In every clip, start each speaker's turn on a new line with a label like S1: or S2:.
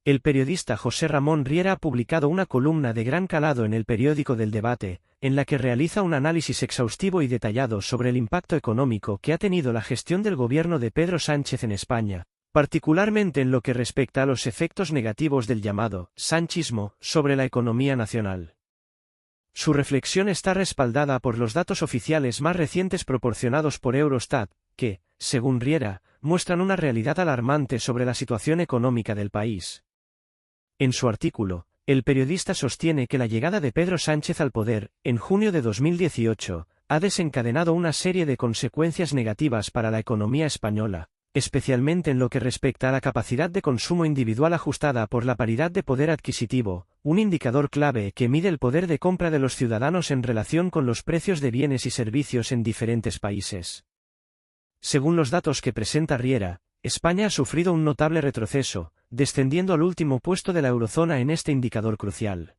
S1: El periodista José Ramón Riera ha publicado una columna de gran calado en el periódico del Debate, en la que realiza un análisis exhaustivo y detallado sobre el impacto económico que ha tenido la gestión del gobierno de Pedro Sánchez en España, particularmente en lo que respecta a los efectos negativos del llamado sanchismo sobre la economía nacional. Su reflexión está respaldada por los datos oficiales más recientes proporcionados por Eurostat, que, según Riera, muestran una realidad alarmante sobre la situación económica del país. En su artículo, el periodista sostiene que la llegada de Pedro Sánchez al poder, en junio de 2018, ha desencadenado una serie de consecuencias negativas para la economía española, especialmente en lo que respecta a la capacidad de consumo individual ajustada por la paridad de poder adquisitivo, un indicador clave que mide el poder de compra de los ciudadanos en relación con los precios de bienes y servicios en diferentes países. Según los datos que presenta Riera, España ha sufrido un notable retroceso, descendiendo al último puesto de la eurozona en este indicador crucial.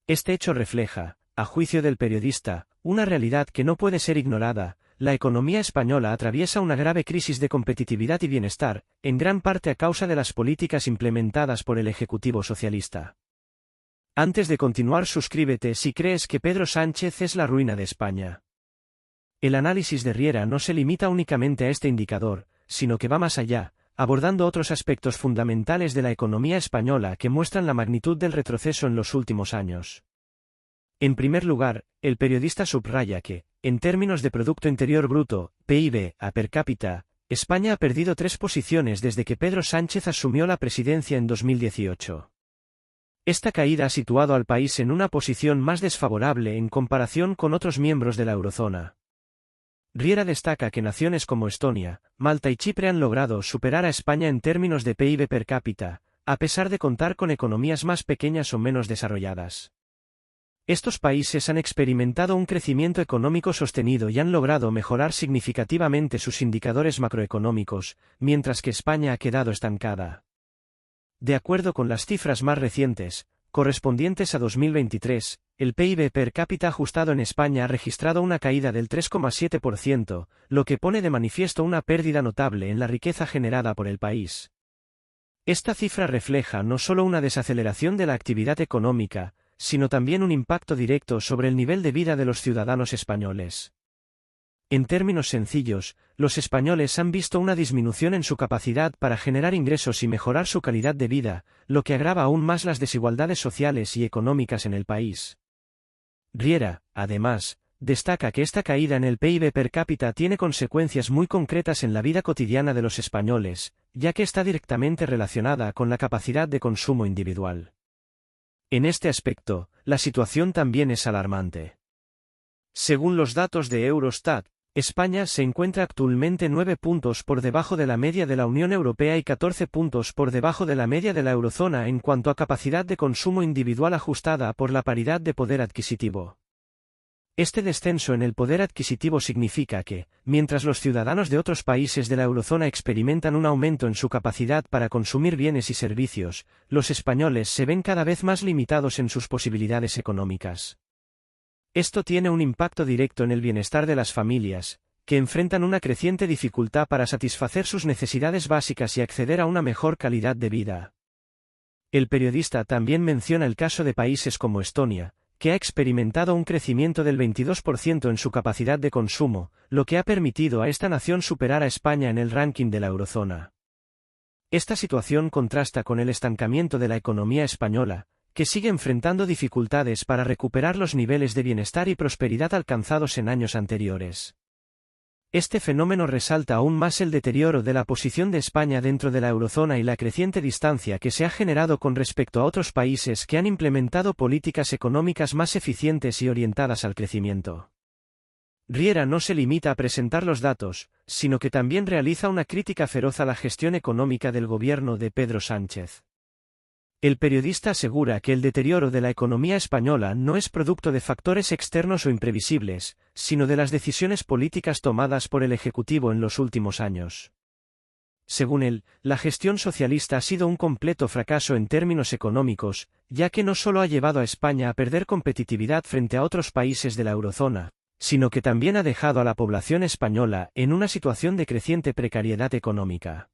S1: Este hecho refleja, a juicio del periodista, una realidad que no puede ser ignorada: la economía española atraviesa una grave crisis de competitividad y bienestar, en gran parte a causa de las políticas implementadas por el Ejecutivo socialista. Antes de continuar, suscríbete si crees que Pedro Sánchez es la ruina de España. El análisis de Riera no se limita únicamente a este indicador, sino que va más allá, abordando otros aspectos fundamentales de la economía española que muestran la magnitud del retroceso en los últimos años. En primer lugar, el periodista subraya que, en términos de Producto Interior Bruto, PIB, a per cápita, España ha perdido 3 posiciones desde que Pedro Sánchez asumió la presidencia en 2018. Esta caída ha situado al país en una posición más desfavorable en comparación con otros miembros de la eurozona. Riera destaca que naciones como Estonia, Malta y Chipre han logrado superar a España en términos de PIB per cápita, a pesar de contar con economías más pequeñas o menos desarrolladas. Estos países han experimentado un crecimiento económico sostenido y han logrado mejorar significativamente sus indicadores macroeconómicos, mientras que España ha quedado estancada. De acuerdo con las cifras más recientes, correspondientes a 2023, el PIB per cápita ajustado en España ha registrado una caída del 3,7%, lo que pone de manifiesto una pérdida notable en la riqueza generada por el país. Esta cifra refleja no solo una desaceleración de la actividad económica, sino también un impacto directo sobre el nivel de vida de los ciudadanos españoles. En términos sencillos, los españoles han visto una disminución en su capacidad para generar ingresos y mejorar su calidad de vida, lo que agrava aún más las desigualdades sociales y económicas en el país. Riera, además, destaca que esta caída en el PIB per cápita tiene consecuencias muy concretas en la vida cotidiana de los españoles, ya que está directamente relacionada con la capacidad de consumo individual. En este aspecto, la situación también es alarmante. Según los datos de Eurostat, España se encuentra actualmente 9 puntos por debajo de la media de la Unión Europea y 14 puntos por debajo de la media de la eurozona en cuanto a capacidad de consumo individual ajustada por la paridad de poder adquisitivo. Este descenso en el poder adquisitivo significa que, mientras los ciudadanos de otros países de la eurozona experimentan un aumento en su capacidad para consumir bienes y servicios, los españoles se ven cada vez más limitados en sus posibilidades económicas. Esto tiene un impacto directo en el bienestar de las familias, que enfrentan una creciente dificultad para satisfacer sus necesidades básicas y acceder a una mejor calidad de vida. El periodista también menciona el caso de países como Estonia, que ha experimentado un crecimiento del 22% en su capacidad de consumo, lo que ha permitido a esta nación superar a España en el ranking de la eurozona. Esta situación contrasta con el estancamiento de la economía española, que sigue enfrentando dificultades para recuperar los niveles de bienestar y prosperidad alcanzados en años anteriores. Este fenómeno resalta aún más el deterioro de la posición de España dentro de la eurozona y la creciente distancia que se ha generado con respecto a otros países que han implementado políticas económicas más eficientes y orientadas al crecimiento. Riera no se limita a presentar los datos, sino que también realiza una crítica feroz a la gestión económica del gobierno de Pedro Sánchez. El periodista asegura que el deterioro de la economía española no es producto de factores externos o imprevisibles, sino de las decisiones políticas tomadas por el Ejecutivo en los últimos años. Según él, la gestión socialista ha sido un completo fracaso en términos económicos, ya que no solo ha llevado a España a perder competitividad frente a otros países de la eurozona, sino que también ha dejado a la población española en una situación de creciente precariedad económica.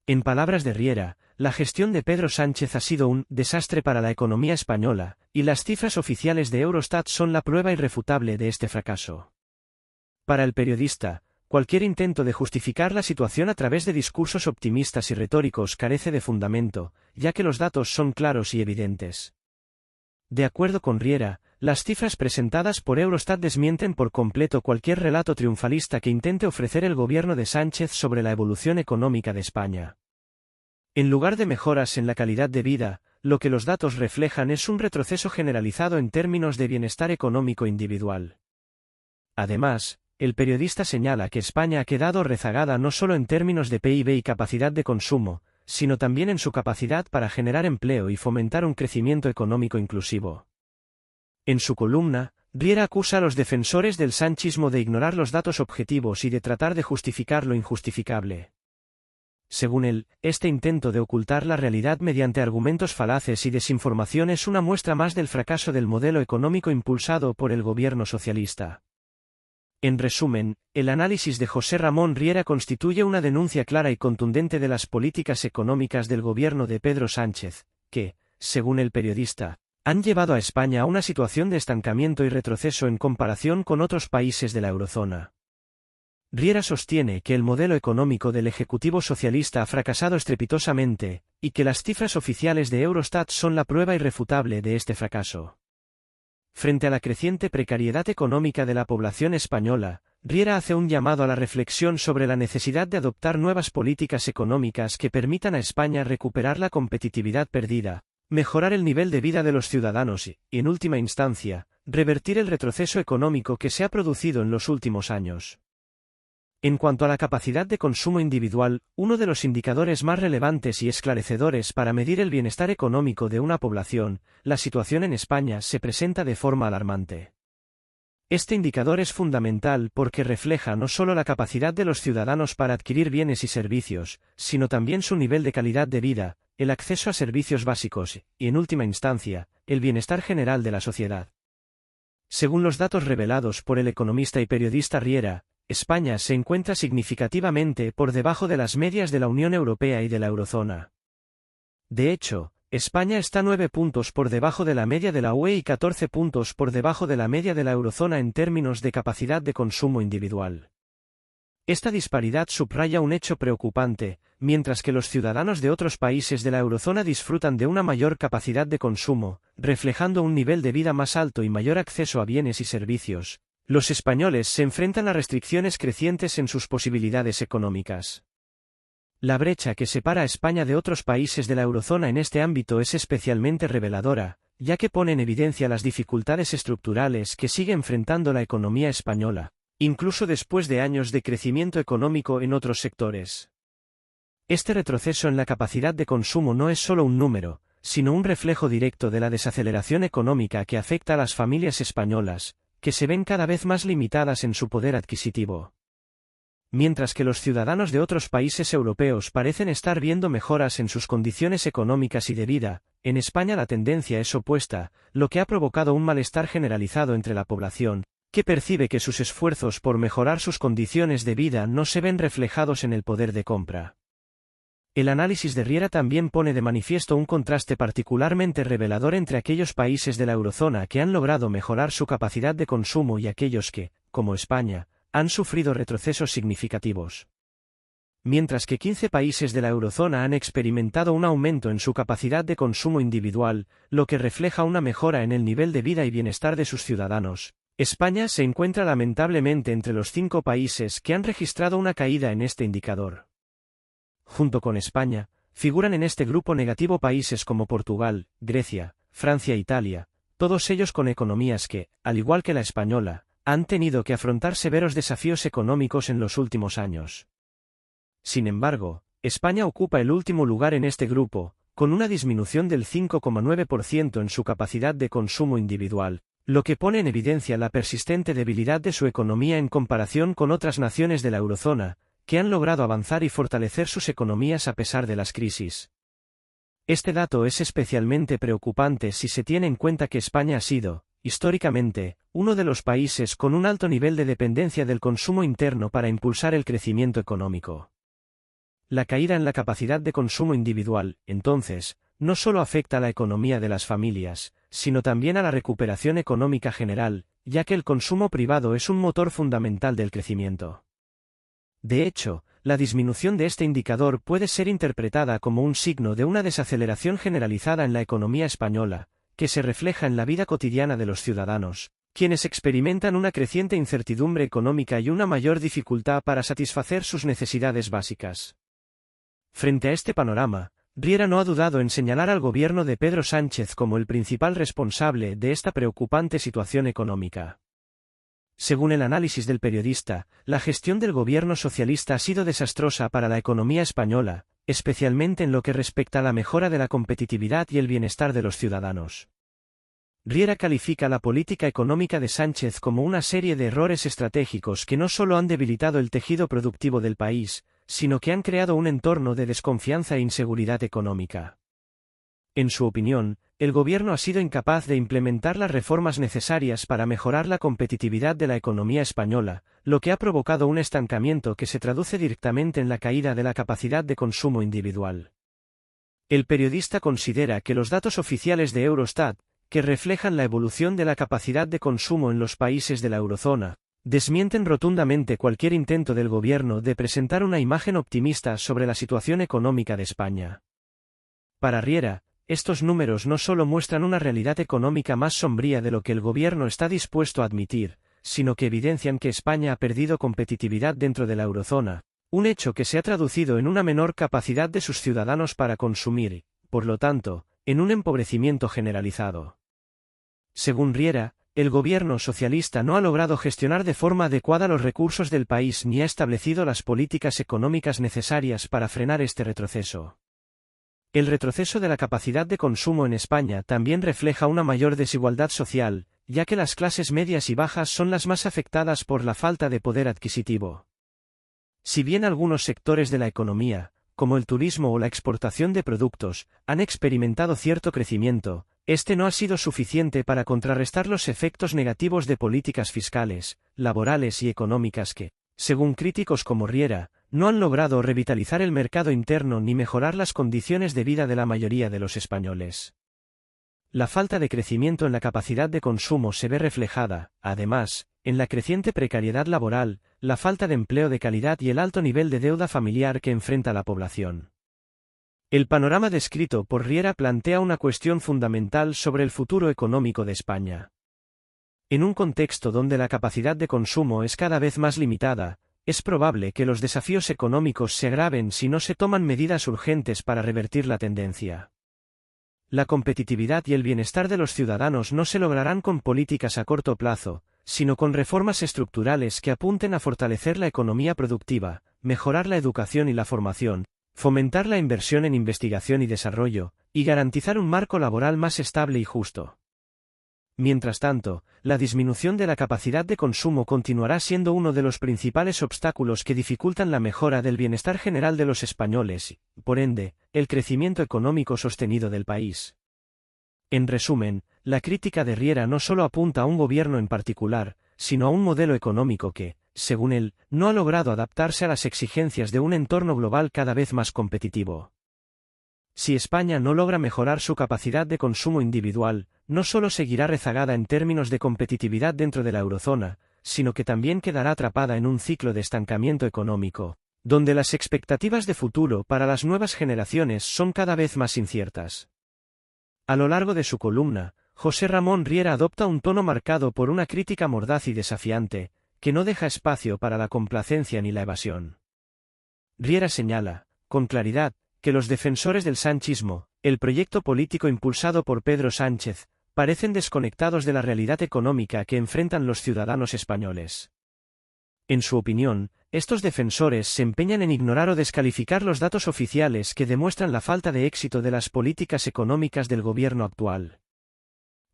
S1: En palabras de Riera, la gestión de Pedro Sánchez ha sido un desastre para la economía española, y las cifras oficiales de Eurostat son la prueba irrefutable de este fracaso. Para el periodista, cualquier intento de justificar la situación a través de discursos optimistas y retóricos carece de fundamento, ya que los datos son claros y evidentes. De acuerdo con Riera, las cifras presentadas por Eurostat desmienten por completo cualquier relato triunfalista que intente ofrecer el gobierno de Sánchez sobre la evolución económica de España. En lugar de mejoras en la calidad de vida, lo que los datos reflejan es un retroceso generalizado en términos de bienestar económico individual. Además, el periodista señala que España ha quedado rezagada no solo en términos de PIB y capacidad de consumo, sino también en su capacidad para generar empleo y fomentar un crecimiento económico inclusivo. En su columna, Riera acusa a los defensores del sanchismo de ignorar los datos objetivos y de tratar de justificar lo injustificable. Según él, este intento de ocultar la realidad mediante argumentos falaces y desinformación es una muestra más del fracaso del modelo económico impulsado por el gobierno socialista. En resumen, el análisis de José Ramón Riera constituye una denuncia clara y contundente de las políticas económicas del gobierno de Pedro Sánchez, que, según el periodista, han llevado a España a una situación de estancamiento y retroceso en comparación con otros países de la eurozona. Riera sostiene que el modelo económico del Ejecutivo socialista ha fracasado estrepitosamente, y que las cifras oficiales de Eurostat son la prueba irrefutable de este fracaso. Frente a la creciente precariedad económica de la población española, Riera hace un llamado a la reflexión sobre la necesidad de adoptar nuevas políticas económicas que permitan a España recuperar la competitividad perdida, mejorar el nivel de vida de los ciudadanos y, en última instancia, revertir el retroceso económico que se ha producido en los últimos años. En cuanto a la capacidad de consumo individual, uno de los indicadores más relevantes y esclarecedores para medir el bienestar económico de una población, la situación en España se presenta de forma alarmante. Este indicador es fundamental porque refleja no solo la capacidad de los ciudadanos para adquirir bienes y servicios, sino también su nivel de calidad de vida, el acceso a servicios básicos y, en última instancia, el bienestar general de la sociedad. Según los datos revelados por el economista y periodista Riera, España se encuentra significativamente por debajo de las medias de la Unión Europea y de la eurozona. De hecho, España está 9 puntos por debajo de la media de la UE y 14 puntos por debajo de la media de la eurozona en términos de capacidad de consumo individual. Esta disparidad subraya un hecho preocupante, mientras que los ciudadanos de otros países de la eurozona disfrutan de una mayor capacidad de consumo, reflejando un nivel de vida más alto y mayor acceso a bienes y servicios. Los españoles se enfrentan a restricciones crecientes en sus posibilidades económicas. La brecha que separa a España de otros países de la eurozona en este ámbito es especialmente reveladora, ya que pone en evidencia las dificultades estructurales que sigue enfrentando la economía española, incluso después de años de crecimiento económico en otros sectores. Este retroceso en la capacidad de consumo no es solo un número, sino un reflejo directo de la desaceleración económica que afecta a las familias españolas, que se ven cada vez más limitadas en su poder adquisitivo. Mientras que los ciudadanos de otros países europeos parecen estar viendo mejoras en sus condiciones económicas y de vida, en España la tendencia es opuesta, lo que ha provocado un malestar generalizado entre la población, que percibe que sus esfuerzos por mejorar sus condiciones de vida no se ven reflejados en el poder de compra. El análisis de Riera también pone de manifiesto un contraste particularmente revelador entre aquellos países de la eurozona que han logrado mejorar su capacidad de consumo y aquellos que, como España, han sufrido retrocesos significativos. Mientras que 15 países de la eurozona han experimentado un aumento en su capacidad de consumo individual, lo que refleja una mejora en el nivel de vida y bienestar de sus ciudadanos, España se encuentra lamentablemente entre los 5 países que han registrado una caída en este indicador. Junto con España, figuran en este grupo negativo países como Portugal, Grecia, Francia e Italia, todos ellos con economías que, al igual que la española, han tenido que afrontar severos desafíos económicos en los últimos años. Sin embargo, España ocupa el último lugar en este grupo, con una disminución del 5,9% en su capacidad de consumo individual, lo que pone en evidencia la persistente debilidad de su economía en comparación con otras naciones de la eurozona, que han logrado avanzar y fortalecer sus economías a pesar de las crisis. Este dato es especialmente preocupante si se tiene en cuenta que España ha sido, históricamente, uno de los países con un alto nivel de dependencia del consumo interno para impulsar el crecimiento económico. La caída en la capacidad de consumo individual, entonces, no solo afecta a la economía de las familias, sino también a la recuperación económica general, ya que el consumo privado es un motor fundamental del crecimiento. De hecho, la disminución de este indicador puede ser interpretada como un signo de una desaceleración generalizada en la economía española, que se refleja en la vida cotidiana de los ciudadanos, quienes experimentan una creciente incertidumbre económica y una mayor dificultad para satisfacer sus necesidades básicas. Frente a este panorama, Riera no ha dudado en señalar al gobierno de Pedro Sánchez como el principal responsable de esta preocupante situación económica. Según el análisis del periodista, la gestión del gobierno socialista ha sido desastrosa para la economía española, especialmente en lo que respecta a la mejora de la competitividad y el bienestar de los ciudadanos. Riera califica la política económica de Sánchez como una serie de errores estratégicos que no solo han debilitado el tejido productivo del país, sino que han creado un entorno de desconfianza e inseguridad económica. En su opinión, el gobierno ha sido incapaz de implementar las reformas necesarias para mejorar la competitividad de la economía española, lo que ha provocado un estancamiento que se traduce directamente en la caída de la capacidad de consumo individual. El periodista considera que los datos oficiales de Eurostat, que reflejan la evolución de la capacidad de consumo en los países de la eurozona, desmienten rotundamente cualquier intento del gobierno de presentar una imagen optimista sobre la situación económica de España. Para Riera, estos números no solo muestran una realidad económica más sombría de lo que el gobierno está dispuesto a admitir, sino que evidencian que España ha perdido competitividad dentro de la eurozona, un hecho que se ha traducido en una menor capacidad de sus ciudadanos para consumir y, por lo tanto, en un empobrecimiento generalizado. Según Riera, el gobierno socialista no ha logrado gestionar de forma adecuada los recursos del país ni ha establecido las políticas económicas necesarias para frenar este retroceso. El retroceso de la capacidad de consumo en España también refleja una mayor desigualdad social, ya que las clases medias y bajas son las más afectadas por la falta de poder adquisitivo. Si bien algunos sectores de la economía, como el turismo o la exportación de productos, han experimentado cierto crecimiento, este no ha sido suficiente para contrarrestar los efectos negativos de políticas fiscales, laborales y económicas que, según críticos como Riera, no han logrado revitalizar el mercado interno ni mejorar las condiciones de vida de la mayoría de los españoles. La falta de crecimiento en la capacidad de consumo se ve reflejada, además, en la creciente precariedad laboral, la falta de empleo de calidad y el alto nivel de deuda familiar que enfrenta la población. El panorama descrito por Riera plantea una cuestión fundamental sobre el futuro económico de España. En un contexto donde la capacidad de consumo es cada vez más limitada, es probable que los desafíos económicos se agraven si no se toman medidas urgentes para revertir la tendencia. La competitividad y el bienestar de los ciudadanos no se lograrán con políticas a corto plazo, sino con reformas estructurales que apunten a fortalecer la economía productiva, mejorar la educación y la formación, fomentar la inversión en investigación y desarrollo, y garantizar un marco laboral más estable y justo. Mientras tanto, la disminución de la capacidad de consumo continuará siendo uno de los principales obstáculos que dificultan la mejora del bienestar general de los españoles y, por ende, el crecimiento económico sostenido del país. En resumen, la crítica de Riera no solo apunta a un gobierno en particular, sino a un modelo económico que, según él, no ha logrado adaptarse a las exigencias de un entorno global cada vez más competitivo. Si España no logra mejorar su capacidad de consumo individual, no solo seguirá rezagada en términos de competitividad dentro de la eurozona, sino que también quedará atrapada en un ciclo de estancamiento económico, donde las expectativas de futuro para las nuevas generaciones son cada vez más inciertas. A lo largo de su columna, José Ramón Riera adopta un tono marcado por una crítica mordaz y desafiante, que no deja espacio para la complacencia ni la evasión. Riera señala, con claridad, que los defensores del sanchismo, el proyecto político impulsado por Pedro Sánchez, parecen desconectados de la realidad económica que enfrentan los ciudadanos españoles. En su opinión, estos defensores se empeñan en ignorar o descalificar los datos oficiales que demuestran la falta de éxito de las políticas económicas del gobierno actual.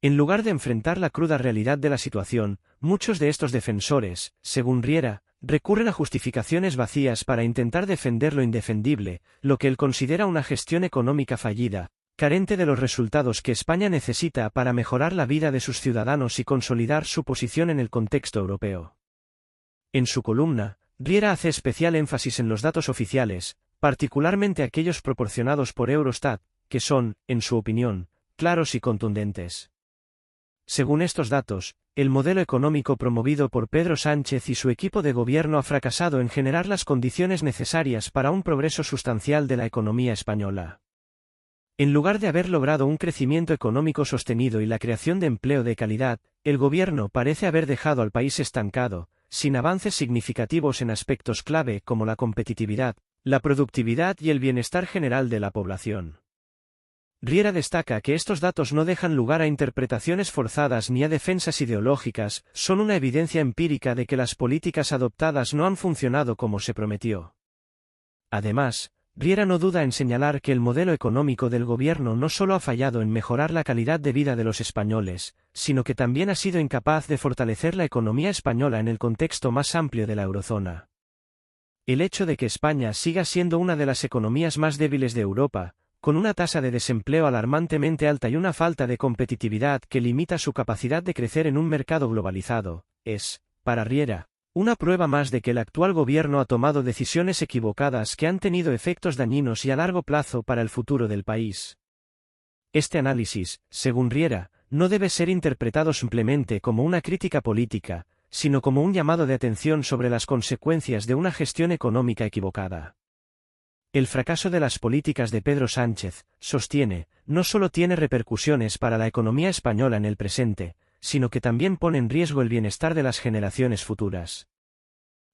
S1: En lugar de enfrentar la cruda realidad de la situación, muchos de estos defensores, según Riera, recurren a justificaciones vacías para intentar defender lo indefendible, lo que él considera una gestión económica fallida, carente de los resultados que España necesita para mejorar la vida de sus ciudadanos y consolidar su posición en el contexto europeo. En su columna, Riera hace especial énfasis en los datos oficiales, particularmente aquellos proporcionados por Eurostat, que son, en su opinión, claros y contundentes. Según estos datos, el modelo económico promovido por Pedro Sánchez y su equipo de gobierno ha fracasado en generar las condiciones necesarias para un progreso sustancial de la economía española. En lugar de haber logrado un crecimiento económico sostenido y la creación de empleo de calidad, el gobierno parece haber dejado al país estancado, sin avances significativos en aspectos clave como la competitividad, la productividad y el bienestar general de la población. Riera destaca que estos datos no dejan lugar a interpretaciones forzadas ni a defensas ideológicas, son una evidencia empírica de que las políticas adoptadas no han funcionado como se prometió. Además, Riera no duda en señalar que el modelo económico del gobierno no solo ha fallado en mejorar la calidad de vida de los españoles, sino que también ha sido incapaz de fortalecer la economía española en el contexto más amplio de la eurozona. El hecho de que España siga siendo una de las economías más débiles de Europa, con una tasa de desempleo alarmantemente alta y una falta de competitividad que limita su capacidad de crecer en un mercado globalizado, es, para Riera, una prueba más de que el actual gobierno ha tomado decisiones equivocadas que han tenido efectos dañinos y a largo plazo para el futuro del país. Este análisis, según Riera, no debe ser interpretado simplemente como una crítica política, sino como un llamado de atención sobre las consecuencias de una gestión económica equivocada. El fracaso de las políticas de Pedro Sánchez, sostiene, no solo tiene repercusiones para la economía española en el presente, sino que también pone en riesgo el bienestar de las generaciones futuras.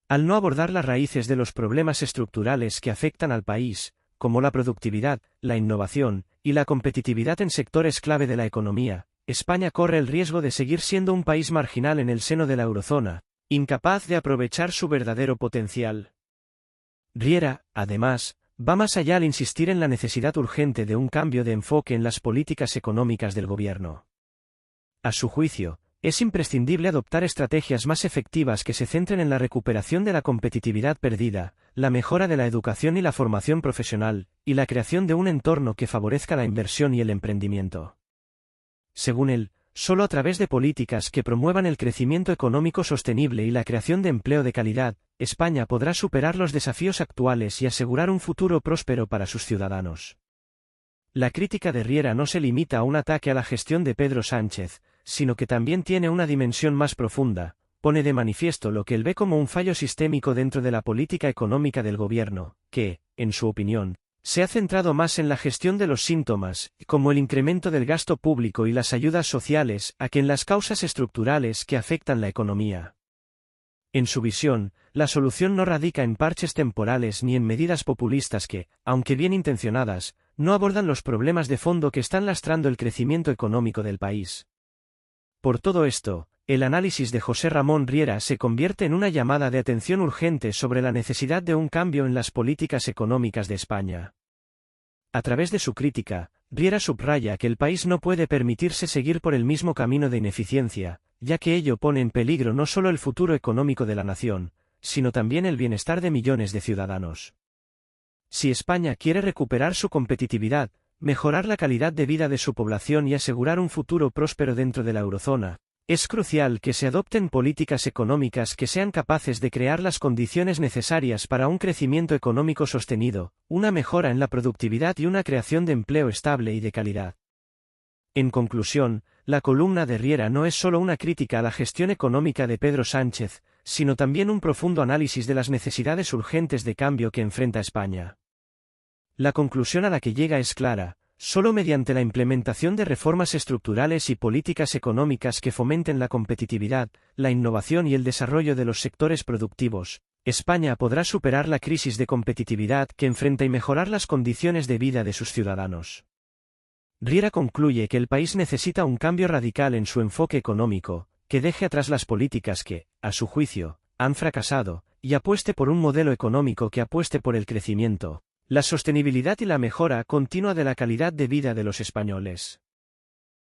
S1: Al no abordar las raíces de los problemas estructurales que afectan al país, como la productividad, la innovación y la competitividad en sectores clave de la economía, España corre el riesgo de seguir siendo un país marginal en el seno de la eurozona, incapaz de aprovechar su verdadero potencial. Riera, además, va más allá al insistir en la necesidad urgente de un cambio de enfoque en las políticas económicas del gobierno. A su juicio, es imprescindible adoptar estrategias más efectivas que se centren en la recuperación de la competitividad perdida, la mejora de la educación y la formación profesional, y la creación de un entorno que favorezca la inversión y el emprendimiento. Según él, solo a través de políticas que promuevan el crecimiento económico sostenible y la creación de empleo de calidad, España podrá superar los desafíos actuales y asegurar un futuro próspero para sus ciudadanos. La crítica de Riera no se limita a un ataque a la gestión de Pedro Sánchez, sino que también tiene una dimensión más profunda, pone de manifiesto lo que él ve como un fallo sistémico dentro de la política económica del gobierno, que, en su opinión, se ha centrado más en la gestión de los síntomas, como el incremento del gasto público y las ayudas sociales, que en las causas estructurales que afectan la economía. En su visión, la solución no radica en parches temporales ni en medidas populistas que, aunque bien intencionadas, no abordan los problemas de fondo que están lastrando el crecimiento económico del país. Por todo esto, el análisis de José Ramón Riera se convierte en una llamada de atención urgente sobre la necesidad de un cambio en las políticas económicas de España. A través de su crítica, Riera subraya que el país no puede permitirse seguir por el mismo camino de ineficiencia, ya que ello pone en peligro no solo el futuro económico de la nación, sino también el bienestar de millones de ciudadanos. Si España quiere recuperar su competitividad, mejorar la calidad de vida de su población y asegurar un futuro próspero dentro de la eurozona, es crucial que se adopten políticas económicas que sean capaces de crear las condiciones necesarias para un crecimiento económico sostenido, una mejora en la productividad y una creación de empleo estable y de calidad. En conclusión, la columna de Riera no es solo una crítica a la gestión económica de Pedro Sánchez, sino también un profundo análisis de las necesidades urgentes de cambio que enfrenta España. La conclusión a la que llega es clara: solo mediante la implementación de reformas estructurales y políticas económicas que fomenten la competitividad, la innovación y el desarrollo de los sectores productivos, España podrá superar la crisis de competitividad que enfrenta y mejorar las condiciones de vida de sus ciudadanos. Riera concluye que el país necesita un cambio radical en su enfoque económico, que deje atrás las políticas que, a su juicio, han fracasado, y apueste por un modelo económico que apueste por el crecimiento, la sostenibilidad y la mejora continua de la calidad de vida de los españoles.